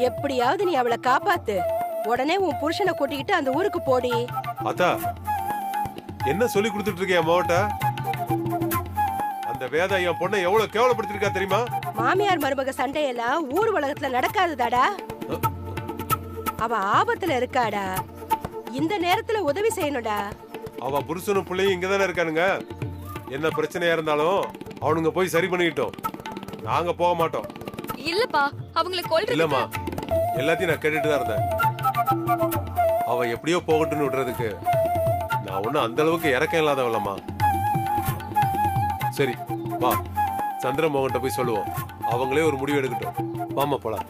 எப்படியாவது நீ அவளை காப்பாத்து. உடனே உன் புருஷனை கூட்டிக்கிட்டு அந்த ஊருக்கு போடி. அத்தா, என்ன சொல்லி கொடுத்துட்டு இருக்கேன் மாவட்ட? அந்த வேதா என் பொண்ணை எவ்வளவு கேவலப்படுத்திருக்கா தெரியுமா? மாமியார் மருமக சண்டையெல்லாம் ஊர் உலகத்துல நடக்காதுதாடா. அவ ஆபத்துல இருக்காடா. இந்த நேரத்துல உதவி செய்யணும்டா. அவ புருஷனும் பிள்ளையும் இங்கதானே இருக்கானுங்க. என்ன பிரச்சனையா இருந்தாலும் அவனுங்க போய் சரி பண்ணிக்கிட்டோம். நாங்க போக மாட்டோம். இல்லப்பா, அவங்களை கொல்றது இல்லம்மா, எல்லாத்தையும் நான் கேட்டுட்டு தான் இருந்தேன். அவ எப்படியோ போகட்டும்னு விடுறதுக்கு நான் ஒன்னும் அந்த அளவுக்கு இறக்கம் இல்லாதவளம்மா. சரி வா, சந்திரமோகன்ட்ட போய் சொல்லுவோம். அவங்களே ஒரு முடிவு எடுக்கட்டும். வாமா போலாம்.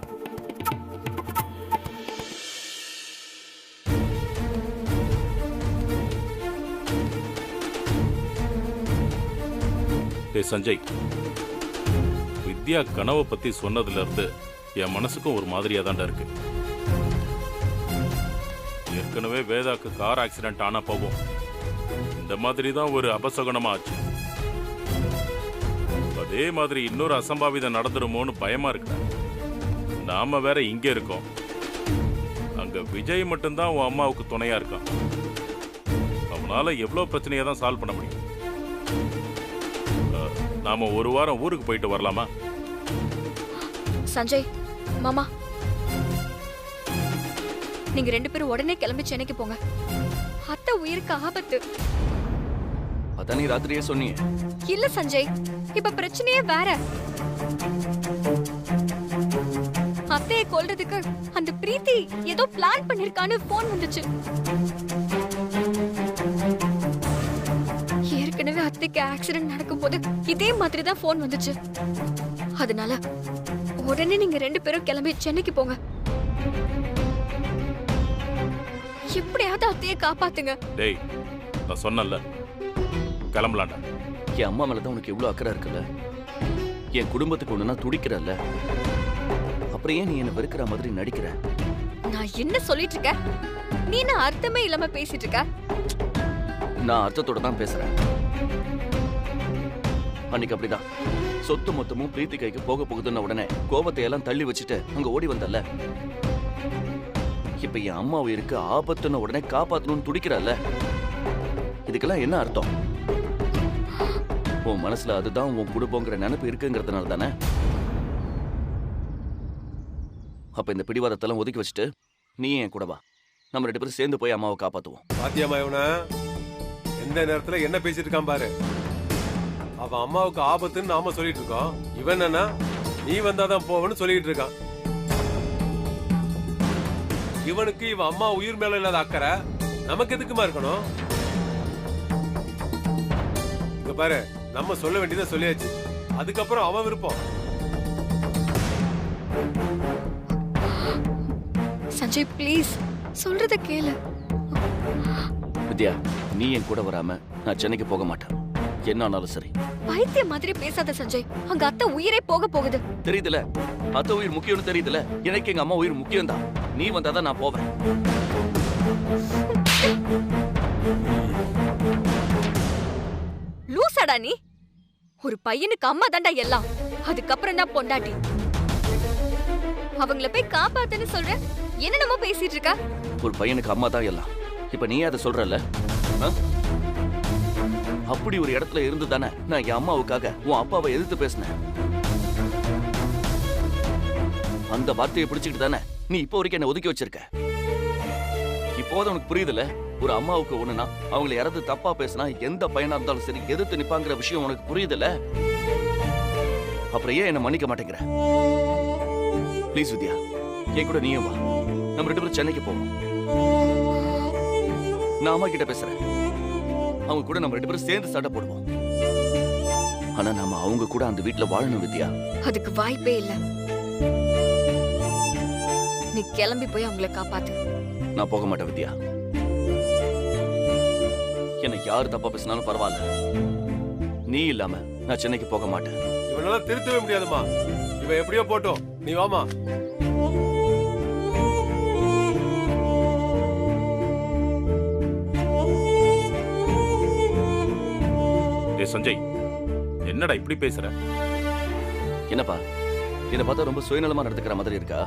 சஞ்சய், வித்யா கனவை பத்தி சொன்னதுல இருந்து என் மனசுக்கும் ஒரு மாதிரியா தாண்டா இருக்கு. ஏற்கனவே வேதாக்கு கார் ஆக்சிடென்ட் ஆனா போகும், இந்த மாதிரி தான் ஒரு அபசகுனமா ஆச்சு. அதே மாதிரி இன்னொரு அசம்பாவிதம் நடந்துருமோன்னு பயமா இருக்கு. நாம வேற இங்க இருக்கோம், அங்க விஜய் மட்டும்தான் உன் அம்மாவுக்கு துணையா இருக்கான். அவனால எவ்வளவு பிரச்சனையை தான் சால்வ் பண்ண முடியும். நாம ஒரு வாரம் ஊருக்கு போயிட்டு வரலாமா? சஞ்சய் மாமா, நீங்க 2 பேரும் உடனே கிளம்பி சென்னைக்கு போங்க. அத்தை உயிருக்கு ஆபத்து. அதான் நீ ராத்திரியே சொன்னீங்க. இல்ல சஞ்சய், இப்ப பிரச்சனையே வேற. அத்தையை கொல்றதுக்கு அந்த பிரீத்தி ஏதோ பிளான் பண்ணிருக்கான்னு போன் வந்துச்சு. ஏற்கனவே அத்தைக்கு ஆக்சிடென்ட் நடக்கும்போது இதே மாதிரி தான் போன் வந்துச்சு. அதனால உடனே நீங்க 2 பேரும் கிளம்பி சென்னைக்கு போங்க. எப்படியாவது அத்தையை காப்பாத்துங்க. டேய், நான் சொன்னல கிளம்பலாண்டா. என் அம்மா மேலதான் உனக்கு எவ்வளவு அக்கறை இருக்குல்ல. என் குடும்பத்துக்கு ஒண்ணுனா துடிக்கிறல்ல. அப்புறம் ஏன் நீ என்ன வெறுக்கிற மாதிரி நடிக்கிற? நான் என்ன சொல்லிட்டு இருக்க? நீ நான் அர்த்தமே இல்லாம பேசிட்டு இருக்க. நான் அர்த்தத்தோட தான் பேசுறேன். அன்னைக்கு அப்படிதான் சொத்து மொத்தமும் பிரீத்தி கைக்கு போக போகுதுன்னு உடனே கோபத்தை எல்லாம் தள்ளி வச்சுட்டு அங்க ஓடி வந்தல்ல. இப்ப என் அம்மா உயிருக்கு ஆபத்துன்னு உடனே காப்பாத்தணும்னு துடிக்கிறல்ல. இதுக்கெல்லாம் என்ன அர்த்தம்? உன் மனசுல அதுதான் உன் குடும்பங்கிற நினைப்பு இருக்குங்கிறதுனால தானே. அப்ப இந்த பிடிவாதத்தெல்லாம் ஒதுக்கி வச்சுட்டு நீ என் கூட வா. நம்ம 2 பேரும் சேர்ந்து போய் அம்மாவை காப்பாத்துவோம். பாத்தியம்மா, இவனை எந்த நேரத்துல என்ன பேசிட்டு இருக்கான் பாரு. அவன் அம்மாவுக்கு ஆபத்துன்னு நாம சொல்லிட்டு இருக்கோம். இவன் என்னன்னா நீ வந்தாதான் போவன்னு சொல்லிட்டு இருக்கான். இவனுக்கு இவன் அம்மா உயிர் மேல இல்லாத அக்கறை நமக்கு எதுக்குமா இருக்கணும்? இங்க பாரு, நம்ம சொல்ல வேண்டியதை சொல்லியாச்சு. அதுக்கப்புறம் அவன் விருப்பம். சஞ்சய் ப்ளீஸ், சொல்றத கேளு. வித்யா, நீ என் கூட வராம நான் சென்னைக்கு போக மாட்டேன். என்ன ஆனாலும் சரி. பைத்திய மாதிரி பேசாத சஞ்சய். அங்க அத்தை உயிரே போக போகுது. தெரியுதுல, அத்தை உயிர் முக்கியம்னு தெரியுதுல. எனக்கு எங்க அம்மா உயிர் முக்கியம் தான். நீ வந்தாதான் நான் போவேன். லூசாடா நீ? ஒரு பையனுக்கு அம்மா தாண்டா எல்லாம், அதுக்கப்புறம் தான் பொண்டாட்டி. அவங்கள போய் காப்பாத்துன்னு சொல்ற, என்னென்னமோ பேசிட்டு இருக்க. ஒரு பையனுக்கு அம்மா தான் எல்லாம். இப்ப நீ அதை சொல்றல. அப்படி ஒரு இடத்துல இருந்து தானே நான் என் அம்மாவுக்காக உன் அப்பாவை எதிர்த்து பேசினேன். அந்த வார்த்தையை பிடிச்சிட்டு தானே நீ இப்போ வரைக்கும் என்ன ஒதுக்கி வச்சிருக்க. இப்போது உனக்கு புரியுதுல, ஒரு அம்மாவுக்கு ஒண்ணுனா அவங்களை யாராவது தப்பா பேசினா எந்த பையனா இருந்தாலும் சரி எதிர்த்து நிப்பாங்கிற விஷயம் உனக்கு புரியுதுல. அப்புறம் ஏன் என்ன மன்னிக்க மாட்டேங்கிற? ப்ளீஸ் வித்யா, என் கூட நீயும் வா. நம்ம 2 பேரும் சென்னைக்கு போவோம். நான் அம்மா கிட்ட பேசுறேன். அவங்க கூட நம்ம 2 பேரும் சேர்ந்து சண்டை போடுவோம். ஆனா நாம அவங்க கூட அந்த வீட்டுல வாழணும் வித்யா. அதுக்கு வாய்ப்பே இல்ல. நீ கிளம்பி போய் அவங்கள காப்பாத்து. நான் போக மாட்டேன் வித்யா. என்ன யாரு தப்பா பேசினாலும் பரவாயில்ல, நீ இல்லாம நான் சென்னைக்கு போக மாட்டேன். இவனால திருத்தவே முடியாதுமா. இவன் எப்படியோ போட்டோம், நீ வாமா. சஞ்சய், என்னடா இப்படி பேசுற? என்னப்பா, என்ன பார்த்தா ரொம்ப சுயநலமா நடந்துக்கிற மாதிரி இருக்கா?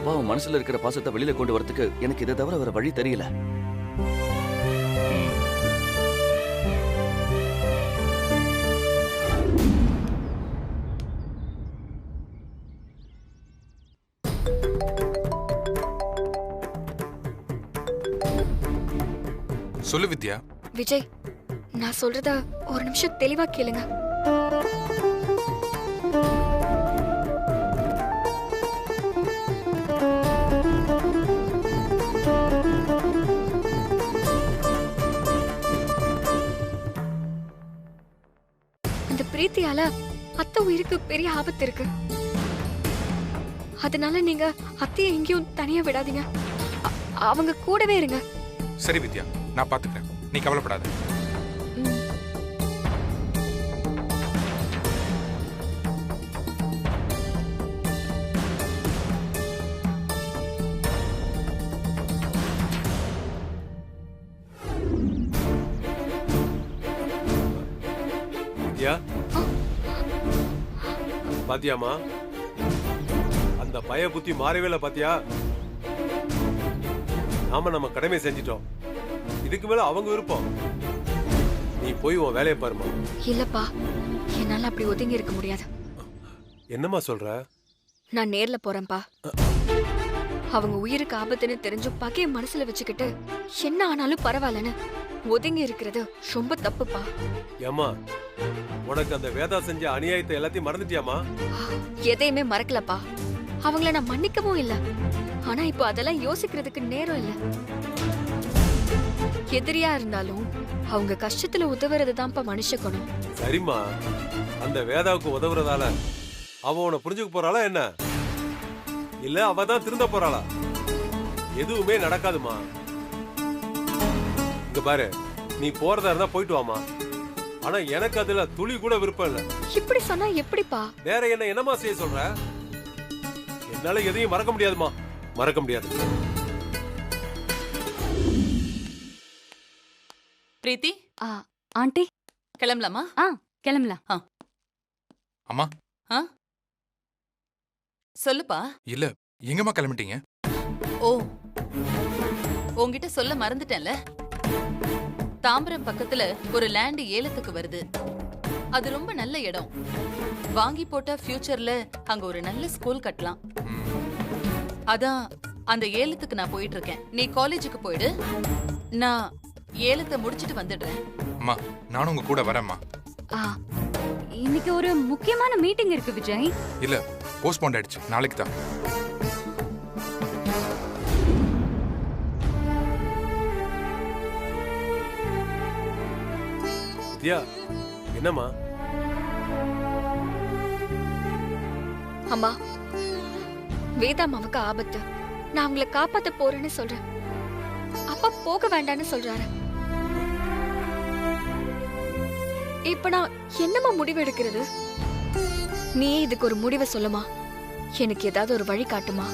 அப்பா அவன் மனசுல இருக்கிற பாசத்தை வெளியில கொண்டு வரதுக்கு எனக்கு இதை தவிர வேற வழி தெரியல. சொல்லு வித்யா. விஜய், நான் சொல்றத ஒரு நிமிஷம் தெளிவா கேளுங்க. அந்த பிரீத்தியால அத்தை உயிருக்கு பெரிய ஆபத்து இருக்கு. அதனால நீங்க அத்தையை எங்கேயும் தனியா விடாதீங்க. அவங்க கூடவே இருங்க. சரி வித்யா, நான் பாத்துக்கிறேன், நீ கவலைப்படாத. வித்யா, பாத்தியாமா? அந்த பய புத்தி மாறவே இல்ல பாத்தியா? நாம நம்ம கடமை செஞ்சிட்டோம். இதுக்கு மேல அவங்க விருப்பம். நீ போய் உன் வேலையை பாருமா. இல்லப்பா, என்னால அப்படி ஒதுங்கி இருக்க முடியாது. என்னம்மா சொல்ற? நான் நேர்ல போறேன்ப்பா. அவங்க உயிருக்கு ஆபத்துன்னு தெரிஞ்சும் பகைய மனசுல வச்சுக்கிட்டு என்ன ஆனாலும் பரவாயில்லன்னு ஒதுங்கி இருக்கிறது ரொம்ப தப்புப்பா. ஏம்மா, உனக்கு அந்த வேதா செஞ்ச அநியாயத்தை எல்லாத்தையும் மறந்துட்டியாமா? எதையுமே மறக்கலப்பா. அவங்கள நான் மன்னிக்கவும் இல்ல. ஆனா இப்போ அதெல்லாம் யோசிக்கிறதுக்கு நேரம் இல்ல. எதிரியா இருந்தாலும் அவங்க கஷ்டத்துல உதவுறது தான்ப்பா மனுஷ குணம். சரிம்மா, அந்த வேதாவுக்கு உதவுறதால அவ உன்னை புரிஞ்சுக்க போறாளா என்ன? இல்ல அவ தான் திருந்த போறாளா? எதுவுமே நடக்காதுமா. இங்க பாரு, நீ போறதா இருந்தா போயிட்டு வாமா. ஆனா எனக்கு அதுல துளி கூட விருப்பம் இல்ல. இப்படி சொன்னா எப்படிப்பா? வேற என்னமா செய்ய சொல்ற? என்னால எதையும் மறக்க முடியாதுமா, மறக்க முடியாது. பிரீத்தி, ஆண்டி கிளம்பலாமா? கிளம்பலாம். அம்மா. சொல்லுப்பா. இல்ல, எங்கம்மா கிளம்பிட்டீங்க? ஓ, உன்கிட்ட சொல்ல மறந்துட்டேன்ல. தாம்பரம் பக்கத்துல ஒரு லேண்ட் ஏலத்துக்கு வருது. அது ரொம்ப நல்ல இடம். வாங்கி போட்ட ஃபியூச்சர்ல அங்க ஒரு நல்ல ஸ்கூல் கட்டலாம். அதான் அந்த ஏலத்துக்கு நான் போயிட்டு இருக்கேன். நீ காலேஜுக்கு போயிடு, நான் ஏலத்தை முடிச்சிட்டு வந்துடுறேன். அம்மா, நானும் உங்க கூட வரேம்மா. இன்னைக்கு ஒரு முக்கியமான மீட்டிங் இருக்கு விஜய். இல்ல, போஸ்ட்போன் ஆயிடுச்சு, நாளைக்கு தான். வித்யா, என்னம்மா? அம்மா, வேதா மாவுக்கு ஆபத்து. நான் அவங்களை காப்பாத்த போறேன்னு சொல்றேன். அப்பா போக வேண்டான்னு சொல்றாரு. இப்ப நான் என்னமா முடிவு எடுக்கிறது? நீ இதுக்கு ஒரு முடிவை சொல்லுமா. எனக்கு ஏதாவது ஒரு வழி காட்டுமா.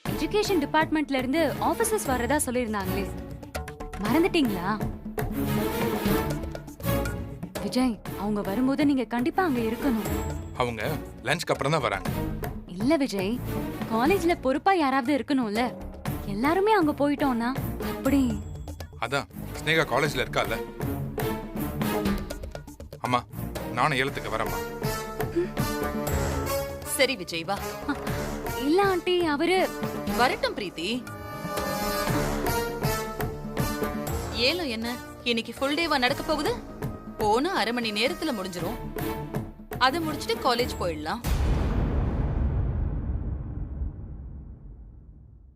எஜுகேஷன் டிபார்ட்மெண்ட்ல இருந்து ஆபீசர்ஸ் வரதா சொல்லிருந்தாங்களே, மறந்துட்டீங்களா? விஜய், அவங்க வரும்போது நீங்க கண்டிப்பா அங்க இருக்கணும். அவங்க லஞ்ச்க்கு அப்புறம் தான் வராங்க. இல்ல விஜய், காலேஜ்ல பொறுப்பா யாராவது இருக்கணும்ல. எல்லாருமே அங்க போயிட்டோம்னா அப்படி. அதான் ஸ்னேகா காலேஜ்ல இருக்கால. அம்மா, நானும் ஏலத்துக்கு வரேம்மா. சரி விஜய், வா. இல்ல ஆண்டி, அவரு வரட்டும் பிரீத்தி. ஏலம் என்ன இன்னைக்கு ஃபுல் டேவா நடக்க போகுது? போன அரை மணி நேரத்துல முடிஞ்சிரும். அதை முடிச்சிட்டு காலேஜ் போயிடலாம்.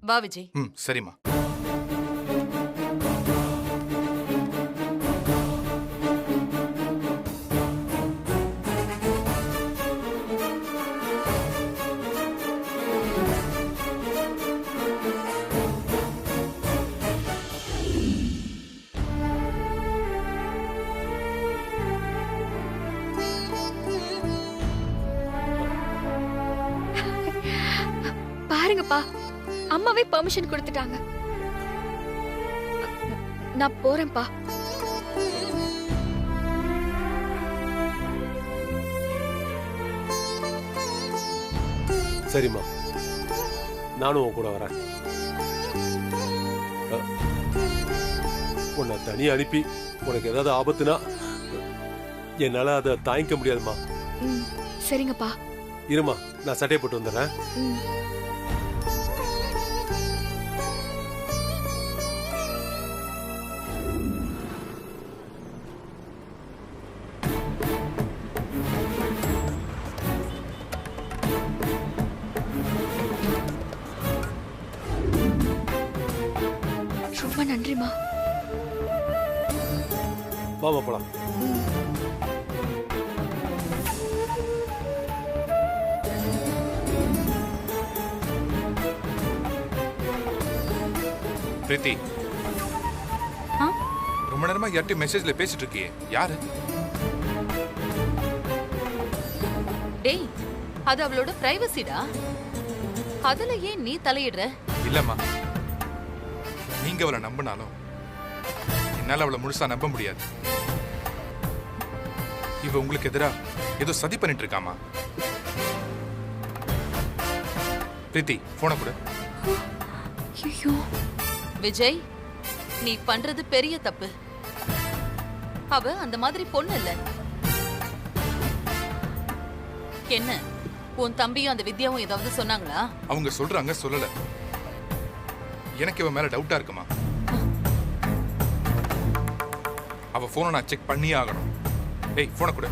வா விஜய். சரிம்மா. பாருங்கப்பா, அம்மாவே பெர்மிஷன் கொடுத்துட்டாங்க. நான் போறேன்ப்பா. சரிம்மா, நானும் உன் கூட வரேன். உன்னை தனியா அனுப்பி உனக்கு ஏதாவது ஆபத்துனா என்னால அதை தாங்கிக்க முடியாதுமா. சரிங்கப்பா. இருமா, நான் சட்டையை போட்டு வந்துடுறேன். ரொம்ப நன்றிமா. வாமா போலாம். பிரீத்தி, ஆ? ரொம்ப நேரமா யார்கிட்ட மெசேஜ்ல பேசிட்டு இருக்கியே, யாரு? டேய், அது அவளோட பிரைவசிடா. அதுல ஏன் நீ தலையிடுற? இல்லம்மா, நீங்க அவளை நம்பினாலும் என்னால அவளை முழுசா நம்ப முடியாது. இவ உங்களுக்கு எதிரா ஏதோ சதி பண்ணிட்டு இருக்காமா. பிரீத்தி, போன கொடு. ஐயோ, விஜய், நீ பண்றது பெரிய தப்பு. அவ அந்த மாதிரி பொண்ணு இல்ல. என்ன, உன் தம்பியும் அந்த வித்யாவும் ஏதாவது சொன்னாங்களா? அவங்க சொல்றாங்க, சொல்லல. எனக்கு இவன் மேல டவுட்டா இருக்குமா. அவ போனை நான் செக் பண்ணியே ஆகணும். ஏய், போனை கொடு.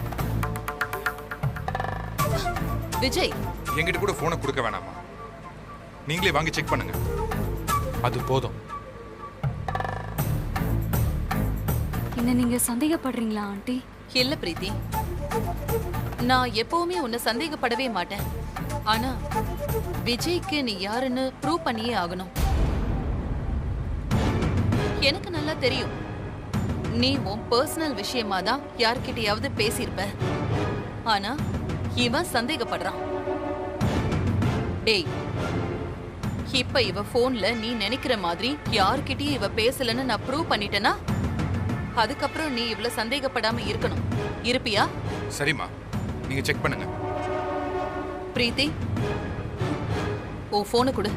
விஜய், என்கிட்ட கூட போனை கொடுக்க வேணாமா, நீங்களே வாங்கி செக் பண்ணுங்க, அது போதும். என்ன நீங்க சந்தேகப்படுறீங்களா ஆண்டி? இல்ல பிரீத்தி, நான் எப்பவுமே உன்னை சந்தேகப்படவே மாட்டேன். ஆனா விஜய்க்கு நீ யாருன்னு ப்ரூவ் பண்ணியே ஆகணும். எனக்கு நல்லா தெரியும், நீ உன் பர்சனல் விஷயமா தான் யார்கிட்டயாவது பேசியிருப்ப. ஆனா இவன் சந்தேகப்படுறான். டேய், இப்ப இவ போன்ல நீ நினைக்கிற மாதிரி யார்கிட்டயும் இவ பேசலன்னு நான் ப்ரூவ் பண்ணிட்டேனா, அதுக்கப்புறம் நீ இவ்வளவு சந்தேகப்படாம இருக்கணும். இருப்பியா? சரிம்மா, நீங்க செக் பண்ணுங்க. பிரீத்தி, ஓ போனை கொடு.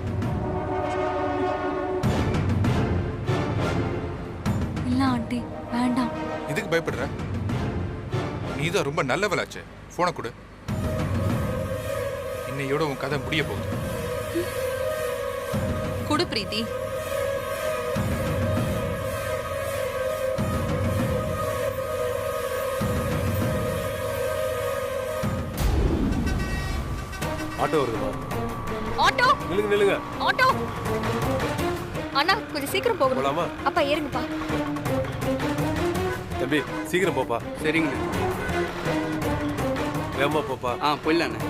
இல்ல ஆண்டி, வேண்டாம். இதுக்கு பயப்படுற? நீதான் ரொம்ப நல்லவளாச்சு. போனை கொடு. இன்னையோட உன் கதை முடிய போகுது. குடு பிரீத்தி. ஆட்டோ வருதுமா. ஆட்டோ, நில்லுங்க நில்லுங்க. ஆட்டோ. அண்ணா, கொஞ்சம் சீக்கிரம் போகணும். போலாமா? அப்பா ஏறுங்கப்பா. தம்பி, சீக்கிரம் போப்பா. சரிங்க. வேகமா போப்பா. போயிடலாண்ணே.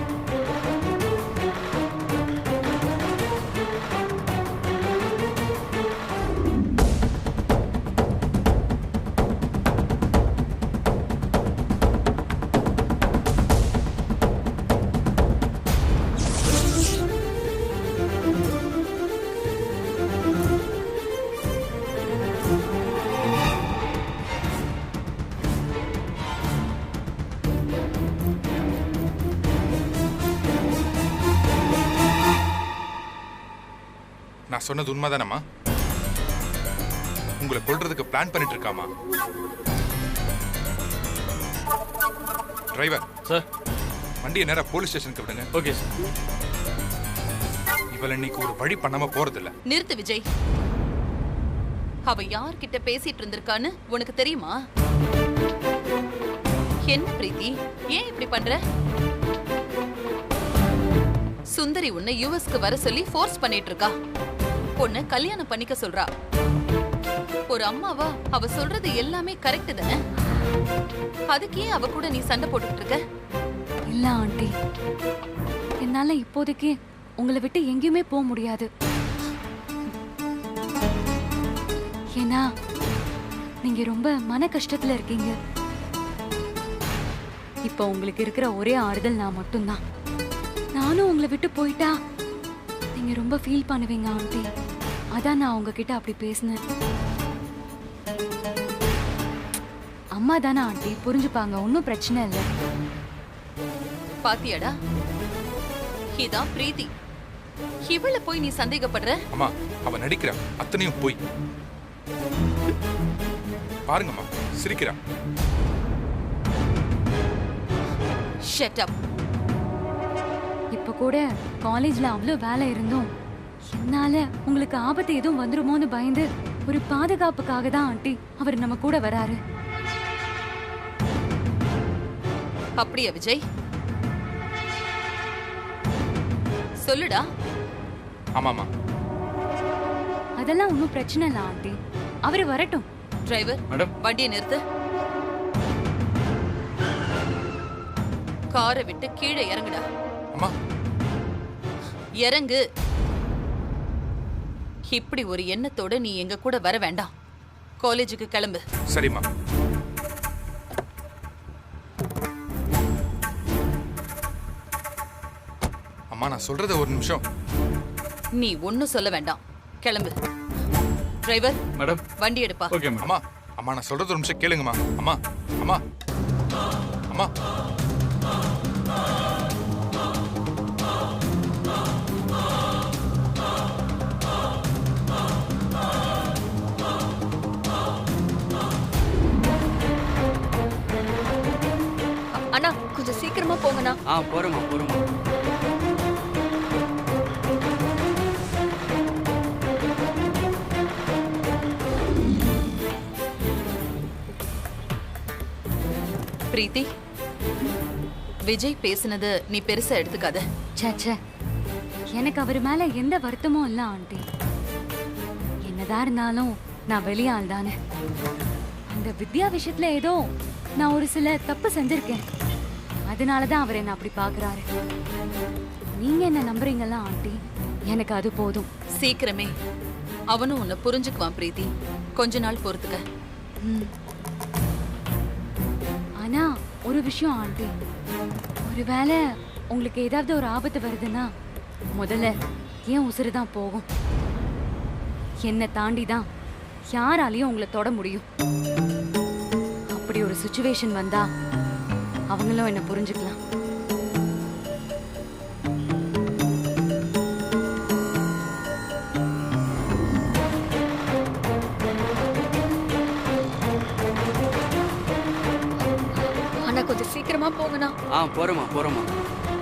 நான் சொன்னது உண்மைதானம்மா? உங்களை கொல்றதுக்கு பிளான் பண்ணிட்டு இருக்காமா? டிரைவர் சார், வண்டியை நேரா போலீஸ் ஸ்டேஷனுக்கு விடுங்க. Okay sir. இவளை இன்னைக்கு ஒரு வழி பண்ணாம போறதில்ல. நிறுத்து விஜய். அவ யார்கிட்ட பேசிட்டு இருந்திருக்கான்னு உனக்கு தெரியுமா? என்ன பிரீத்தி, ஏன் இப்படி பண்ற? சுந்தரி உன்னை யுஎஸ்க்கு வர சொல்லி ஃபோர்ஸ் பண்ணிட்டு இருக்கா. பொண்ணு கல்யாணம் பண்ணிக்க சொல்றா. ஒரு அம்மாவா அவ சொல்றது எல்லாமே கரெக்ட் தானே? அதுக்கு ஏன் அவ கூட நீ சண்டை போட்டுட்டு இருக்க? இல்ல ஆண்டி, என்னால இப்போதைக்கு உங்களை விட்டு எங்கேயுமே போக முடியாது. ஏன்னா நீங்க ரொம்ப மன கஷ்டத்துல இருக்கீங்க. இப்ப உங்களுக்கு இருக்கிற ஒரே ஆறுதல் நான் மட்டும்தான். நானும் உங்களை விட்டு போயிட்டா நீங்க ரொம்ப ஃபீல் பண்ணுவீங்க ஆண்டி. அதான் நான் உங்ககிட்ட அப்படி பேசினேன். அம்மா தானே ஆண்டி, புரிஞ்சுப்பாங்க, ஒன்றும் பிரச்சனை இல்லை. பாத்தியாடா, இதான் பிரீத்தி. இவள போய் நீ சந்தேகப்படுற? அம்மா, அவ நடிக்கிறா, அத்தனையும் போய் பாருங்கம்மா, சிரிக்கிறா. Shut up. இப்ப கூட காலேஜ்ல அவ்வளோ வேலை இருந்தும் என்னால உங்களுக்கு ஆபத்து எதுவும் வந்துருமோன்னு பயந்து ஒரு பாதுகாப்புக்காக தான் ஆண்டி அவர் நம்ம கூட வராரு. அப்படியா விஜய்? சொல்லுடா. ஆமாமா. அதெல்லாம் ஒன்றும் பிரச்சனை இல்லை ஆண்டி, அவரு வரட்டும். Driver, madam. வண்டியை நிறுத்து. காரை விட்டு கீழே இறங்குடா. அம்மா, இறங்கு. இப்படி ஒரு எண்ணத்தோட நீ எங்க கூட வர வேண்டாம். காலேஜுக்கு கிளம்பு. சரிம்மா. அம்மா, நான் சொல்றத ஒரு நிமிஷம். நீ ஒன்னும் சொல்ல வேண்டாம், கிளம்பு. Driver, madam. வண்டி எடுப்பா. Okay madam. அம்மா, அம்மா, நான் சொல்றது ஒரு நிமிஷம் கேளுங்கம்மா. அம்மா, அம்மா, அம்மா. அண்ணா கொஞ்சம் சீக்கிரமா போங்கண்ணா. போறோமா போறோமா. பிரீத்தி, விஜய் பேசுனது நீ பெருசா எடுத்துக்காத. ச்சே, எனக்கு அவர் மேல எந்த வருத்தமும் இல்ல ஆண்டி. என்னதான் இருந்தாலும் நான் வெளியாள் தானே. அந்த வித்யா விஷயத்துல ஏதோ நான் ஒரு சில தப்பு செஞ்சிருக்கேன், அதனாலதான் அவர் என்ன அப்படி பாக்குறாரு. நீங்க என்ன நம்புறீங்களா ஆண்டி? எனக்கு அது போதும். சீக்கிரமே அவனும் உன்னை புரிஞ்சுக்குவான் பிரீத்தி. கொஞ்ச நாள் பொறுத்துக்க. ம். ஆனா ஒரு விஷயம் ஆண்டி, ஒருவேளை உங்களுக்கு ஏதாவது ஒரு ஆபத்து வருதுன்னா முதல்ல ஏன் உசுறு தான் போகும். என்னை தாண்டி தான் யாராலையும் உங்களை தொட முடியும். அப்படி ஒரு சிச்சுவேஷன் வந்தா அவங்களும் என்ன புரிஞ்சுக்கலாம். அண்ணா கொஞ்சம் சீக்கிரமா போங்கண்ணா. போறோமா போறோமா.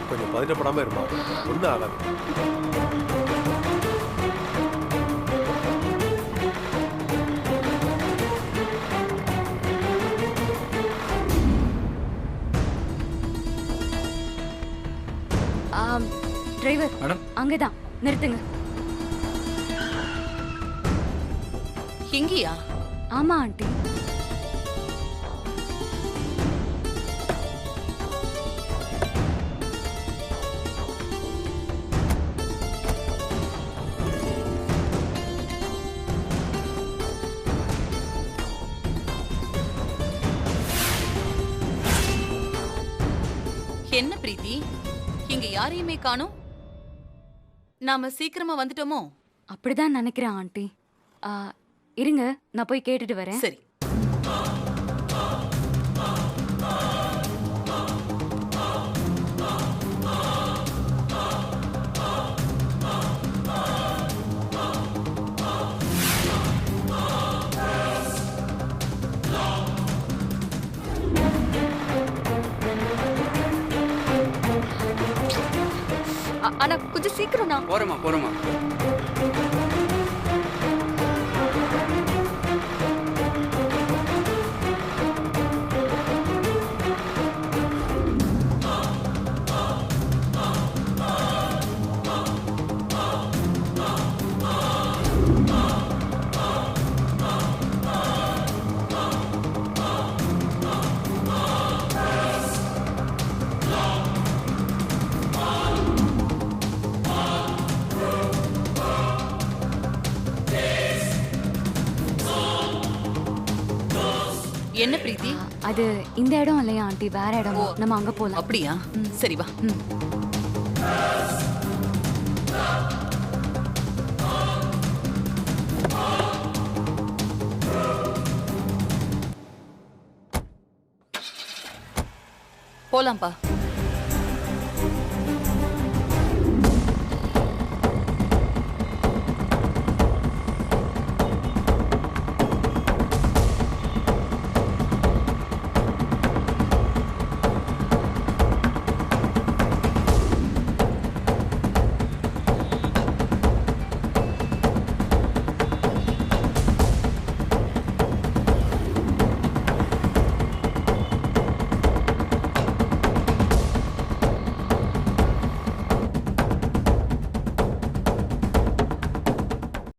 கொஞ்சம் பதட்டப்படாம இருமா, ஒன்றும் ஆகாது. Driver, madam. அங்கதான் நிறுத்துங்க. இங்கயா? ஆமா ஆண்டி. என்ன பிரீத்தி, இங்க யாரையுமே காணோம்? நாம சீக்கிரமா வந்துட்டோமோ? அப்படிதான் நினைக்கிறேன் ஆண்டி. இருங்க, நான் போய் கேட்டுட்டு வரேன். சரி. அண்ணா கொஞ்சம் சீக்கிரம்ண்ணா. போறோமா போறோமா. என்ன பிரீத்தி? அது இந்த இடம் இல்லையா ஆண்டி, வேற இடம். நம்ம அங்க போலாம். அப்படியா? சரி வா. போலாம்ப்பா.